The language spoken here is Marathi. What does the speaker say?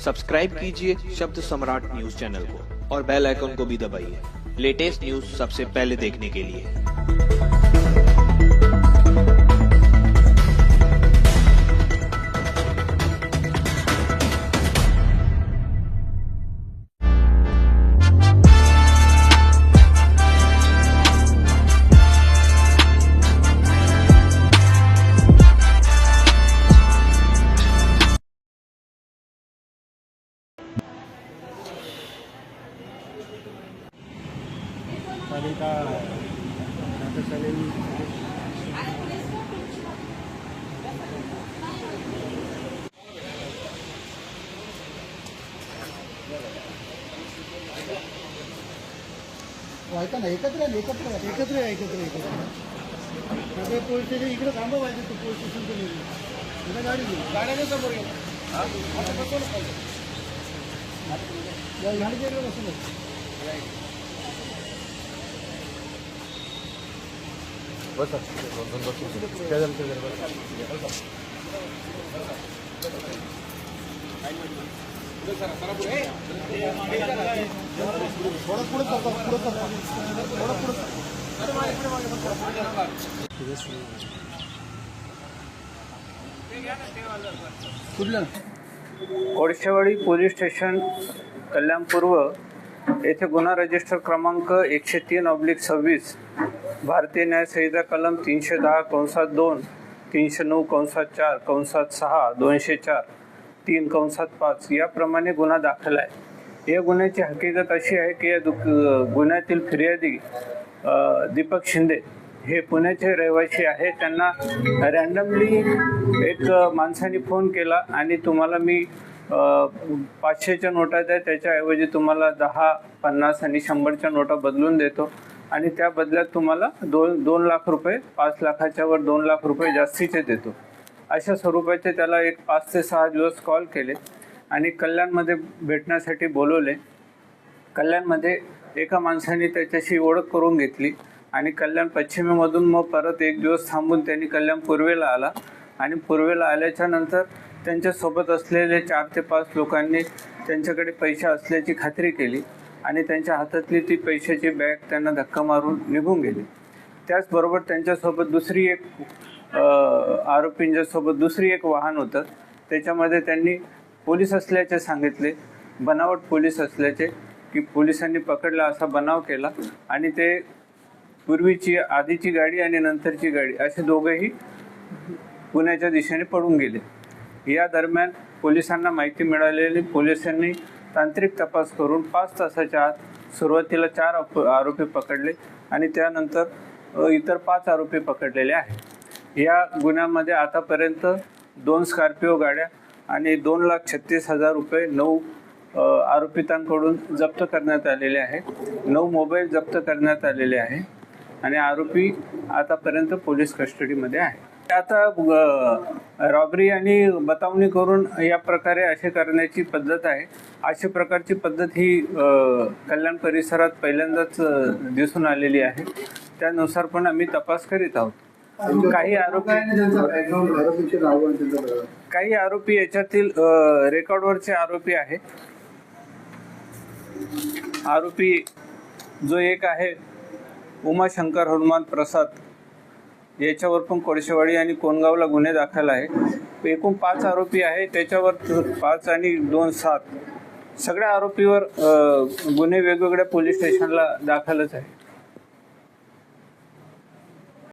सब्सक्राइब कीजिए शब्द सम्राट न्यूज चैनल को और बेल आइकन को भी दबाइए लेटेस्ट न्यूज सबसे पहले देखने के लिए। ऐका ना एकत्र पोलीस स्टेशन इकडे थांबा पाहिजे तू पोलीस स्टेशन तुम्ही गाडी घेऊ गाड्याने समोर गाडी बसून कोळशेवाडी पोलीस स्टेशन कल्याण पूर्व येथे गुन्हा रजिस्टर क्रमांक 103/26 भारतीय न्याय संहिता कलम 310(2), 309(4), 206, 204, 3(5) गुन्हा दाखल आहे। या गुन्ह्याची हकीकत अशी आहे की या गुन्ह्यातील फिर्यादी दीपक शिंदे हे पुण्याचे रहिवासी आहेत। त्यांना रँडमली एक माणसाने फोन केला आणि तुम्हाला मी 500च्या नोटा द्या, त्याच्याऐवजी तुम्हाला 10, 50 आणि 100च्या नोटा बदलून देतो आणि त्या बदल्यात तुम्हाला 2 लाख रुपये, 5 लाखाच्या वर 2 लाख रुपये जास्तीचे देतो, अशा स्वरूपाचे त्याला एक 5 ते 6 दिवस कॉल केले आणि कल्याणमध्ये भेटण्यासाठी बोलवले। कल्याणमध्ये एका माणसाने त्याच्याशी ओळख करून घेतली आणि कल्याण पश्चिमेमधून मग परत एक दिवस थांबून त्यांनी कल्याण पूर्वेला आला आणि पूर्वेला आल्याच्या नंतर त्यांच्यासोबत असलेले 4 ते 5 लोकांनी त्यांच्याकडे पैसे असल्याची खात्री केली आणि त्यांच्या हातातली ती पैशाची बॅग त्यांना धक्का मारून निघून गेली। त्याचबरोबर त्यांच्यासोबत आरोपींच्यासोबत दुसरी एक वाहन होतं, त्याच्यामध्ये त्यांनी पोलीस असल्याचे सांगितले, बनावट पोलीस असल्याचे, की पोलिसांनी पकडला असा बनाव केला आणि ते पूर्वीची आधीची गाडी आणि नंतरची गाडी असे दोघेही पुण्याच्या दिशेने पळून गेले। या दरम्यान पोलिसांना माहिती मिळालेली पोलिसांनी तांत्रिक तपास करून 5 तासाच्या आत सुरुवातीला 4 आरोपी पकडले आणि त्यानंतर इतर 5 आरोपी पकडलेले आहेत। या गुन्ह्यामध्ये आतापर्यंत 2 स्कॉर्पिओ गाड्या आणि 2,36,000 रुपये 9 आरोपितांकडून जप्त करण्यात आलेले आहेत। 9 मोबाईल जप्त करण्यात आलेले आहे आणि आरोपी आतापर्यंत पोलीस कस्टडीमध्ये आहे। आता रॉबरी आणि बतावणी करून या प्रकारे असे करण्याची पद्धत आहे। अशा प्रकारची पद्धत ही कल्याण परिसरात पहिल्यांदाच दिसून आलेली आहे। त्यानुसार पण आम्ही तपास करीत आहोत। काही आरोपी याच्यातील रेकॉर्डवरचे आरोपी आहे। आरोपी जो एक आहे उमाशंकर हनुमान प्रसाद, याच्यावर पण कोळशेवाडी आणि कोणगावला गुन्हे दाखल आहे। एकूण 5 आरोपी आहे, त्याच्यावर 5 आणि 2, 7 सगळ्या आरोपीवर गुन्हे वेगवेगळ्या पोलीस स्टेशनला दाखलच आहे।